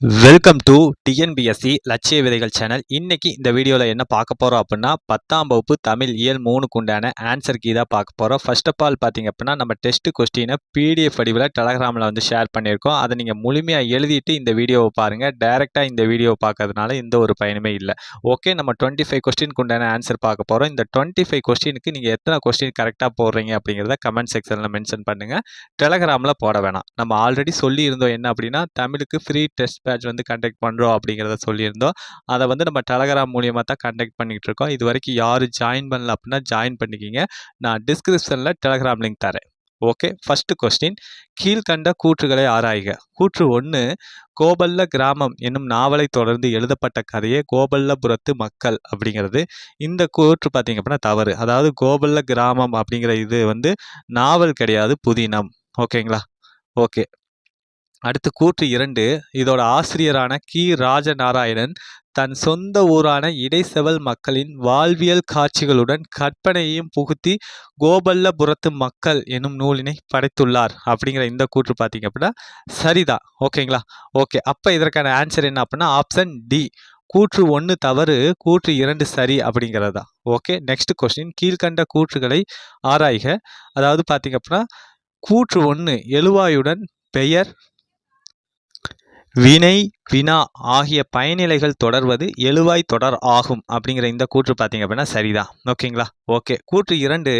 Welcome to TNPSC லட்சிய விதைகள் channel. இன்னைக்கு இந்த வீடியோவில் என்ன பார்க்க போகிறோம் அப்படின்னா 10ஆம் வகுப்பு தமிழ் இயல் 3க்கு உண்டான ஆன்சர் கீ தான் பார்க்க போகிறோம். ஃபர்ஸ்ட் ஆஃப் ஆல் பார்த்தீங்க அப்படின்னா நம்ம டெஸ்ட் கொஸ்டினை பிடிஎஃப் வடிவில் டெலகிராமில் வந்து ஷேர் பண்ணியிருக்கோம். அதை நீங்கள் முழுமையாக எழுதிட்டு இந்த வீடியோவை பாருங்கள். டைரெக்டாக இந்த வீடியோவை பார்க்கறதுனால எந்த ஒரு பயனுமே இல்லை. ஓகே, நம்ம 25 கொஸ்டினுக்கு உண்டான ஆன்சர் பார்க்க போகிறோம். இந்த 25 கொஸ்டினுக்கு நீங்கள் எத்தனை கொஸ்டின் கரெக்டாக போடுறீங்க அப்படிங்கிறத கமெண்ட் செக்ஷனில் மென்ஷன் பண்ணுங்கள். டெலகிராமில் போட வேணாம். நம்ம ஆல்ரெடி சொல்லியிருந்தோம் என்ன அப்படின்னா தமிழுக்கு ஃப்ரீ டெஸ்ட் பேட்ச் வந்து கண்டக்ட் பண்ணுறோம் அப்படிங்கிறத சொல்லியிருந்தோம். அதை வந்து நம்ம டெலகிராம் மூலியமாக தான் கண்டக்ட் பண்ணிகிட்டு இருக்கோம். இது வரைக்கும் யாரும் ஜாயின் பண்ணல அப்படின்னா ஜாயின் பண்ணிக்கிங்க. நான் டிஸ்கிரிப்ஷனில் டெலகிராம் லிங்க் தரேன். ஓகே, ஃபர்ஸ்ட் கொஸ்டின், கீழ்கண்ட கூற்றுகளை ஆராய்க. கூற்று 1, கோபல்ல கிராமம் என்னும் நாவலை தொடர்ந்து எழுதப்பட்ட கதையே கோபல்லபுரத்து மக்கள் அப்படிங்கிறது. இந்த கூற்று பார்த்தீங்க அப்படின்னா தவறு. அதாவது கோபல்ல கிராமம் அப்படிங்கிற இது வந்து நாவல் கிடையாது, புதினம். ஓகேங்களா? ஓகே, அடுத்து கூற்று 2, இதோட ஆசிரியரான கி ராஜநாராயணன் தன் சொந்த ஊரான இடைச்செவல் மக்களின் வாழ்வியல் காட்சிகளுடன் கற்பனையையும் புகுத்தி கோபல்லபுரத்து மக்கள் என்னும் நூலினை படைத்துள்ளார் அப்படிங்கிற இந்த கூற்று பார்த்தீங்க அப்படின்னா சரிதான். ஓகேங்களா? ஓகே, அப்போ இதற்கான ஆன்சர் என்ன அப்படின்னா ஆப்ஷன் டி. கூற்று 1 தவறு, கூற்று 2 சரி அப்படிங்கிறதா. ஓகே, நெக்ஸ்ட் கொஸ்டின், கீழ்கண்ட கூற்றுகளை ஆராய்க. அதாவது பார்த்தீங்க அப்படின்னா கூற்று 1, எழுவாயுடன் பெயர், வினை, வினா ஆகிய பயனிலைகள் தொடர்வது எழுவாய் தொடர் ஆகும் அப்படிங்கிற இந்த கூற்று பார்த்தீங்க அப்படின்னா சரிதான். ஓகேங்களா? ஓகே, கூற்று 2,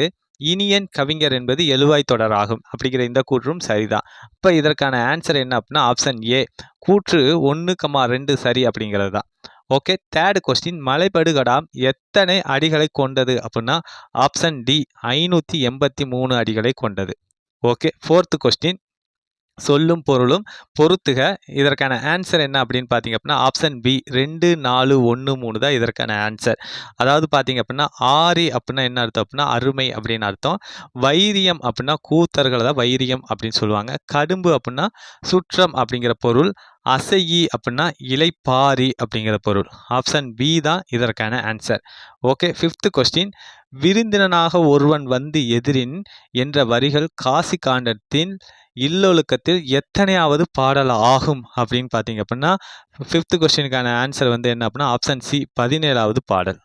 இனியன் கவிஞர் என்பது எழுவாய் தொடர் ஆகும் அப்படிங்கிற இந்த கூற்றும் சரிதான். இப்போ இதற்கான ஆன்சர் என்ன அப்படின்னா ஆப்ஷன் ஏ, கூற்று 1,2 சரி அப்படிங்கிறது தான். ஓகே, தேர்ட் கொஸ்டின், மலைபடுகடாம் எத்தனை அடிகளை கொண்டது அப்படின்னா ஆப்ஷன் டி, 583 அடிகளை கொண்டது. ஓகே, ஃபோர்த் கொஸ்டின், சொல்லும் பொருளும் பொறுத்துக. இதற்கான ஆன்சர் என்ன அப்படின்னு பார்த்தீங்க அப்படின்னா ஆப்ஷன் பி, 2, 4, 1, 3 தான் இதற்கான ஆன்சர். அதாவது பார்த்தீங்க அப்படின்னா ஆரி அப்படின்னா என்ன அர்த்தம் அப்படின்னா அருமை அப்படின்னு அர்த்தம். வைரியம் அப்படின்னா கூத்தர்களை தான் வைரியம் அப்படின்னு சொல்லுவாங்க. கடும்பு அப்படின்னா சுற்றம் அப்படிங்கிற பொருள். அசையி அப்படின்னா இலைப்பாரி அப்படிங்கிற பொருள். ஆப்ஷன் பி தான் இதற்கான ஆன்சர். ஓகே, ஃபிஃப்த் கொஸ்டின், விருந்தினனாக ஒருவன் வந்து எதிரின் என்ற வரிகள் காசி காண்டத்தின் இல்லொழுக்கத்தில் எத்தனையாவது பாடல் ஆகும் அப்படின்னு பார்த்தீங்க அப்படின்னா ஃபிஃப்த் கொஸ்டினுக்கான ஆன்சர் வந்து என்ன அப்படின்னா ஆப்ஷன் சி, 17வது பாடல்.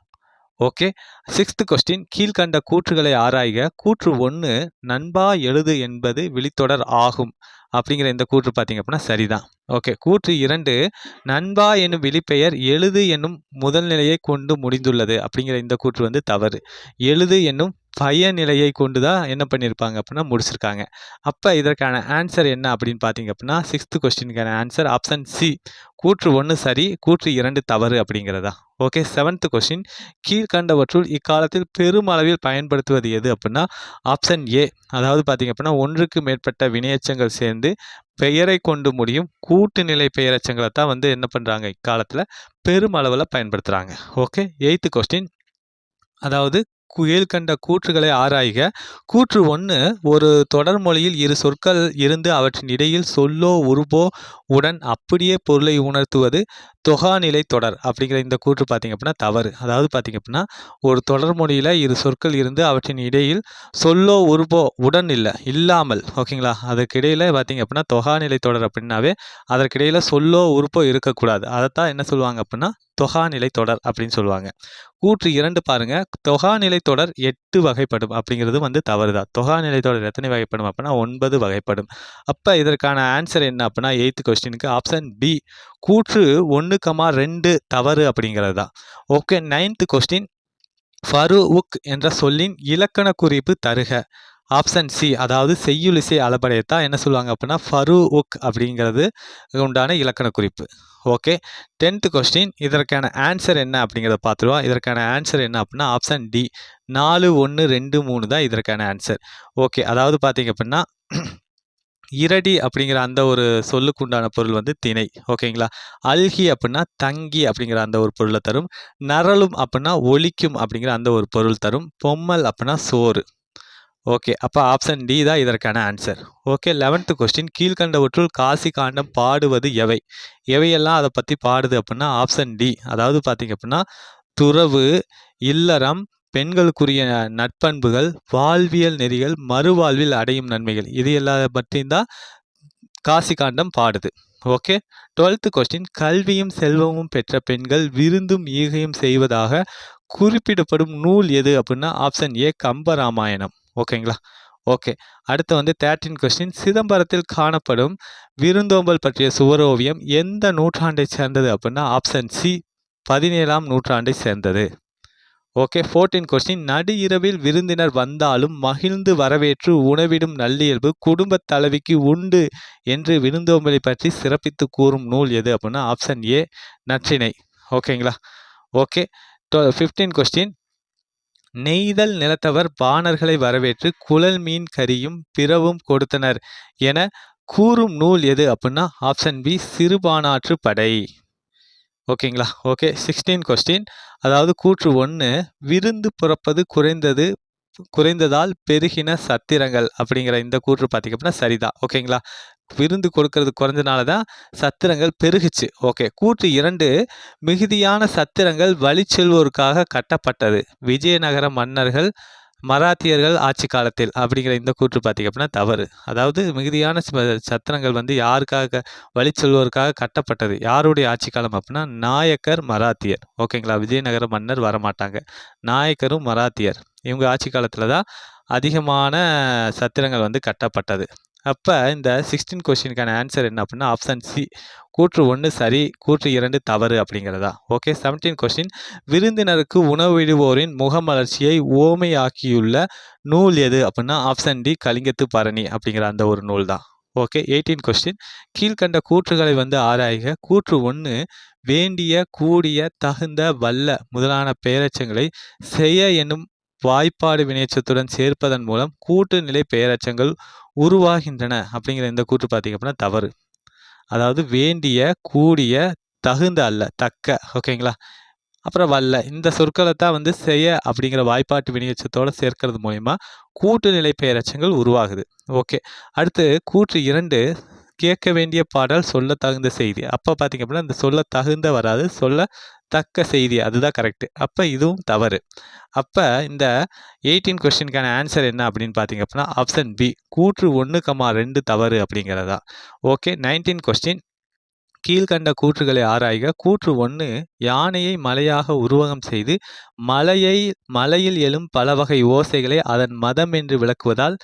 ஓகே, சிக்ஸ்த் கொஸ்டின், கீழ்கண்ட கூற்றுகளை ஆராய்க. கூற்று 1, நண்பா எழுது என்பது விழித்தொடர் ஆகும் அப்படிங்கிற இந்த கூற்று பார்த்தீங்க அப்படின்னா சரிதான். ஓகே, கூற்று 2, நண்பா என்னும் விழிப்பெயர் எழுது என்னும் முதல் நிலையை கொண்டு முடிந்துள்ளது அப்படிங்கிற இந்த கூற்று வந்து தவறு. எழுது என்னும் பயநிலையை கொண்டு தான் என்ன பண்ணியிருப்பாங்க அப்படின்னா முடிச்சிருக்காங்க. அப்போ இதற்கான ஆன்சர் என்ன அப்படின்னு பார்த்தீங்க அப்படின்னா சிக்ஸ்த் கொஸ்டினுக்கான ஆன்சர் ஆப்ஷன் சி, கூற்று 1 சரி, கூற்று 2 தவறு அப்படிங்கிறதா. ஓகே, செவன்த் கொஸ்டின், கீழ்கண்டவற்றுள் இக்காலத்தில் பெருமளவில் பயன்படுத்துவது எது அப்படின்னா ஆப்ஷன் ஏ, அதாவது பார்த்தீங்க அப்படின்னா ஒன்றுக்கு மேற்பட்ட வினையச்சங்கள் சேர்ந்து பெயரை கொண்டு முடியும் கூட்டுநிலை பெயரச்சங்களை தான் வந்து என்ன பண்ணுறாங்க இக்காலத்தில் பெருமளவில் பயன்படுத்துகிறாங்க. ஓகே, எய்த்து கொஸ்டின், அதாவது கீழ்கண்ட கூற்றுகளை ஆராய்க. கூற்று 1, ஒரு தொடர்மொழியில் இரு சொற்கள் இருந்து அவற்றின் இடையில் சொல்லோ உருபோ உடன் அப்படியே பொருளை உணர்த்துவது தொகாநிலை தொடர் அப்படிங்கிற இந்த கூற்று பார்த்தீங்க அப்படின்னா தவறு. அதாவது பார்த்தீங்க அப்படின்னா ஒரு தொடர்மொழியில் இரு சொற்கள் இருந்து அவற்றின் இடையில் சொல்லோ உருபோ உடன் இல்லாமல், ஓகேங்களா, அதற்கு இடையில் பார்த்தீங்க அப்படின்னா தொகாநிலை தொடர் அப்படின்னாவே அதற்கிடையில் சொல்லோ உருப்போ இருக்கக்கூடாது. அதைத்தான் என்ன சொல்லுவாங்க அப்படின்னா தொகாநிலை தொடர் அப்படின்னு சொல்லுவாங்க. கூற்று 2 பாருங்க, தொகாநிலை தொடர் 8 வகைப்படும் அப்படிங்கிறது வந்து தவறுதான். தொகாநிலை தொடர் எத்தனை வகைப்படும் அப்படின்னா 9 வகைப்படும். அப்போ இதற்கான ஆன்சர் என்ன அப்படின்னா எய்த் கொஸ்டினுக்கு ஆப்ஷன் பி, கூற்று 1,2 தவறு அப்படிங்கிறது தான். ஓகே, நைன்த் கொஸ்டின், ஃபரூக் என்ற சொல்லின் இலக்கண குறிப்பு தருக. ஆப்ஷன் சி, அதாவது செய்யுளிசை அளபடையத்தான் என்ன சொல்லுவாங்க அப்படின்னா ஃபரூக் அப்படிங்கிறது உண்டான இலக்கண குறிப்பு. ஓகே, 10th கொஸ்டின், இதற்கான ஆன்சர் என்ன அப்படிங்கிறத பார்த்துருவோம். இதற்கான ஆன்சர் என்ன அப்படின்னா ஆப்ஷன் டி, 4, 1, 2, 3 தான் இதற்கான ஆன்சர். ஓகே, அதாவது பார்த்தீங்க அப்படின்னா இரடி அப்படிங்கிற அந்த ஒரு சொல்லுக்கு உண்டான பொருள் வந்து திணை. ஓகேங்களா? அல்கி அப்படின்னா தங்கி அப்படிங்கிற அந்த ஒரு பொருளை தரும். நரலும் அப்படின்னா ஒலிக்கும் அப்படிங்கிற அந்த ஒரு பொருள் தரும். பொம்மல் அப்படின்னா சோறு. ஓகே, அப்போ ஆப்ஷன் டி தான் இதற்கான ஆன்சர். ஓகே, 11th கொஸ்டின், கீழ்கண்டவற்றுள் காசி காண்டம் பாடுவது எவை? எவையெல்லாம் அதை பற்றி பாடுது அப்படின்னா ஆப்ஷன் டி, அதாவது பார்த்தீங்க அப்படின்னா துறவு, இல்லறம், பெண்களுக்குரிய நற்பண்புகள், வாழ்வியல் நெறிகள், மறுவாழ்வில் அடையும் நன்மைகள், இது எல்லா பற்றியும் தான் காசி காண்டம் பாடுது. ஓகே. 12th கொஸ்டின் கல்வியும் செல்வமும் பெற்ற பெண்கள் விருந்தும் ஈகையும் செய்வதாக குறிப்பிடப்படும் நூல் எது அப்படின்னா ஆப்ஷன் ஏ கம்பராமாயணம். ஓகேங்களா. ஓகே. அடுத்து வந்து 13 கொஸ்டின் சிதம்பரத்தில் காணப்படும் விருந்தோம்பல் பற்றிய சுவரோவியம் எந்த நூற்றாண்டை சேர்ந்தது அப்படின்னா ஆப்ஷன் சி 17ஆம் நூற்றாண்டை சேர்ந்தது. ஓகே. 14 கொஸ்டின் நடு இரவில் விருந்தினர் வந்தாலும் மகிழ்ந்து வரவேற்று உணவிடும் நல்லியல்பு குடும்பத் தலைவிக்கு உண்டு என்று விருந்தோம்பலை பற்றி சிறப்பித்து கூறும் நூல் எது அப்படின்னா ஆப்ஷன் ஏ நற்றிணை. ஓகேங்களா. ஓகே. 15 கொஸ்டின் நெய்தல் நிலத்தவர் பாணர்களை வரவேற்று குழல் மீன் கறியும் பிறவும் கொடுத்தனர் என கூறும் நூல் எது அப்படின்னா ஆப்ஷன் பி சிறுபானாற்று படை. ஓகேங்களா. ஓகே. 16 கொஸ்டின் அதாவது கூற்று 1 விருந்து புறப்பது குறைந்ததால் பெருகின சத்திரங்கள் அப்படிங்கிற இந்த கூற்று பார்த்திங்க அப்படின்னா சரிதான். ஓகேங்களா. விருந்து கொடுக்கறது குறைஞ்சனால தான் சத்திரங்கள் பெருகுச்சு. ஓகே. கூற்று 2 மிகுதியான சத்திரங்கள் வழி செல்வோருக்காக கட்டப்பட்டது விஜயநகர மன்னர்கள் மராத்தியர்கள் ஆட்சி காலத்தில் அப்படிங்கிற இந்த கூற்று பார்த்திங்க அப்படின்னா தவறு. அதாவது மிகுதியான சத்திரங்கள் வந்து யாருக்காக வழி செல்வோருக்காக கட்டப்பட்டது யாருடைய ஆட்சி காலம் அப்படின்னா நாயக்கர் மராத்தியர். ஓகேங்களா. விஜயநகர மன்னர் வரமாட்டாங்க. நாயக்கரும் மராத்தியர் இவங்க ஆட்சி காலத்தில் தான் அதிகமான சத்திரங்கள் வந்து கட்டப்பட்டது. அப்போ இந்த 16 கொஸ்டினுக்கான ஆன்சர் என்ன அப்படின்னா ஆப்ஷன் சி கூற்று 1 சரி கூற்று 2 தவறு அப்படிங்கிறதா. ஓகே. 17 கொஸ்டின் விருந்தினருக்கு உணவிடுவோரின் முகமலர்ச்சியை ஓமையாக்கியுள்ள நூல் எது அப்படின்னா ஆப்ஷன் டி கலிங்கத்து பரணி அப்படிங்கிற அந்த ஒரு நூல் தான். ஓகே. 18 கொஸ்டின் கீழ்கண்ட கூற்றுகளை வந்து ஆராய்க. கூற்று 1 வேண்டிய கூடிய தகுந்த வல்ல முதலான பெயரெச்சங்களை செய்ய என்னும் வாய்ப்பாடு வினையச்சத்துடன் சேர்ப்பதன் மூலம் கூட்டு நிலை பெயரெச்சங்கள் உருவாகின்றன அப்படிங்கிற இந்த கூற்று பார்த்திங்க அப்படின்னா தவறு. அதாவது வேண்டிய கூடிய தகுந்த அல்ல தக்க. ஓகேங்களா. அப்புறம் வல்ல இந்த சொற்களை தான் வந்து செய்ய அப்படிங்கிற வாய்ப்பாட்டு வினையச்சத்தோடு சேர்க்கறது மூலிமா கூட்டு நிலை பெயரெச்சங்கள் உருவாகுது. ஓகே. அடுத்து கூற்று 2 கேட்க வேண்டிய பாடல் சொல்ல தகுந்த செய்தி. அப்போ பார்த்திங்க அப்படின்னா இந்த சொல்ல தகுந்த வராது சொல்ல தக்க செய்தி அதுதான் கரெக்டு. அப்போ இதுவும் தவறு. அப்போ இந்த 18 கொஸ்டினுக்கான ஆன்சர் என்ன அப்படின்னு பார்த்தீங்க அப்படின்னா ஆப்ஷன் பி கூற்று 1,2 தவறு அப்படிங்கிறதா. ஓகே. 19 கொஸ்டின் கீழ்கண்ட கூற்றுகளை ஆராய்க. கூற்று 1 யானையை மலையாக உருவகம் செய்து மலையில் எழும் பல வகை ஓசைகளை அதன் மதம் என்று விளக்குவதால்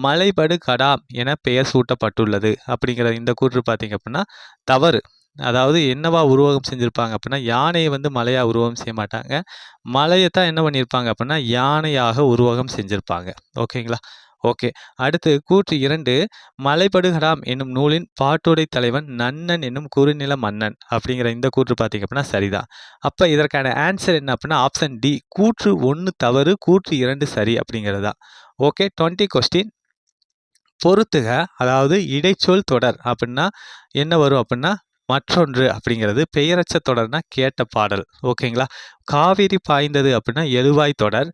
மலைபடு கடாம் என பெயர் சூட்டப்பட்டுள்ளது அப்படிங்கிற இந்த கூற்று பார்த்தீங்க அப்படின்னா தவறு. அதாவது என்னவா உருவகம் செஞ்சுருப்பாங்க அப்படின்னா யானையை வந்து மலையாக உருவகம் செய்ய மாட்டாங்க. மலையை தான் என்ன பண்ணியிருப்பாங்க அப்படின்னா யானையாக உருவகம் செஞ்சுருப்பாங்க. ஓகேங்களா. ஓகே. அடுத்து கூற்று 2 மலைபடுகடாம் என்னும் நூலின் பாட்டுடை தலைவன் நன்னன் என்னும் குறுநில மன்னன் அப்படிங்கிற இந்த கூற்று பார்த்தீங்க அப்படின்னா சரிதான். அப்போ இதற்கான ஆன்சர் என்ன அப்படின்னா ஆப்ஷன் டி கூற்று 1 தவறு கூற்று 2 சரி அப்படிங்கிறதா. ஓகே. 20 கொஸ்டின் பொறுத்துக. அதாவது இடைச்சொல் தொடர் அப்படின்னா என்ன வரும் அப்படின்னா மற்றொன்று அப்படிங்கிறது பெயரச்ச தொடர்னா கேட்ட பாடல். ஓகேங்களா. காவிரி பாய்ந்தது அப்படின்னா எழுவாய் தொடர்.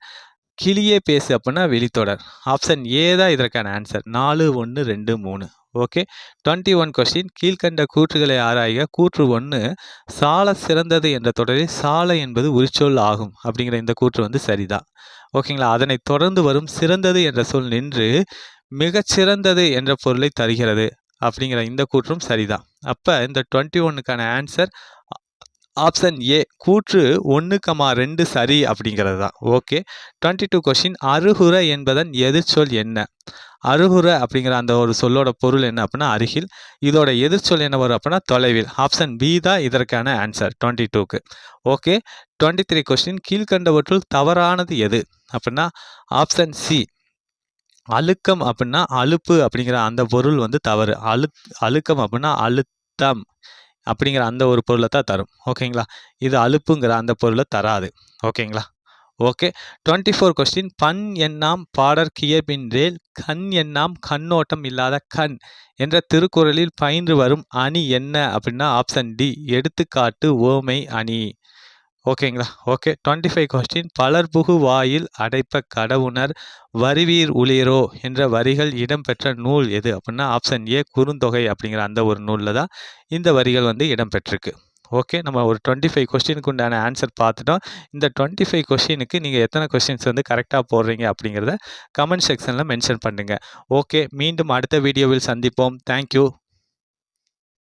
கிளியே பேசு அப்படின்னா வெளித்தொடர். ஆப்ஷன் ஏ தான் இதற்கான ஆன்சர் 4 1 2 3. ஓகே. 21 கொஸ்டின் கீழ்கண்ட கூற்றுகளை ஆராய்க. கூற்று 1 சால சிறந்தது என்ற தொடரில் சால என்பது உரிச்சொல் ஆகும் அப்படிங்கிற இந்த கூற்று வந்து சரிதான். ஓகேங்களா. அதனை தொடர்ந்து வரும் சிறந்தது என்ற சொல் நின்று மிகச்சிறந்தது என்ற பொருளை தருகிறது அப்படிங்கிற இந்த கூற்றும் சரிதான். அப்போ இந்த 21க்கான ஆன்சர் ஆப்ஷன் ஏ கூற்று 1,2 சரி அப்படிங்கிறது தான். ஓகே. 22 கொஸ்டின் அருகுற என்பதன் எதிர்ச்சொல் என்ன? அருகுற அப்படிங்கிற அந்த ஒரு சொல்லோட பொருள் என்ன அப்படின்னா அருகில். இதோட எதிர்ச்சொல் என்ன வரும் அப்படின்னா தொலைவில். ஆப்ஷன் பி தான் இதற்கான ஆன்சர் 22க்கு. ஓகே. 23 கொஸ்டின் கீழ்கண்டவற்றுள் தவறானது எது அப்படின்னா ஆப்ஷன் சி அழுக்கம் அப்படின்னா அலுப்பு அப்படிங்கிற அந்த பொருள் வந்து தவறு. அழுக்கம் அப்படின்னா அழுத்தம் அப்படிங்கிற அந்த ஒரு பொருளை தான் தரும். ஓகேங்களா. இது அலுப்புங்கிற அந்த பொருளை தராது. ஓகேங்களா. ஓகே. 24 கொஸ்டின் பண் எண்ணாம் பாடற் கியபின்றேல் கண் எண்ணாம் கண்ணோட்டம் இல்லாத கண் என்ற திருக்குறளில் பயின்று வரும் அணி என்ன அப்படின்னா ஆப்ஷன் டி எடுத்துக்காட்டு ஓமை அணி. ஓகேங்களா. ஓகே. 25 கொஸ்டின் பலர்புகு வாயில் அடைப்ப கடவுணர் வருவீர் உளிரோ என்ற வரிகள் இடம்பெற்ற நூல் எது அப்படின்னா ஆப்ஷன் ஏ குறுந்தொகை அப்படிங்கிற அந்த ஒரு நூலில் தான் இந்த வரிகள் வந்து இடம்பெற்றிருக்கு. ஓகே. நம்ம ஒரு 25 கொஸ்டினுக்கு உண்டான ஆன்சர் பார்த்துட்டோம். இந்த 25 கொஸ்டினுக்கு நீங்கள் எத்தனை கொஸ்டின்ஸ் வந்து கரெக்டாக போடுறீங்க அப்படிங்கிறத கமெண்ட் செக்ஷனில் மென்ஷன் பண்ணுங்கள். ஓகே. மீண்டும் அடுத்த வீடியோவில் சந்திப்போம். தேங்க்யூ.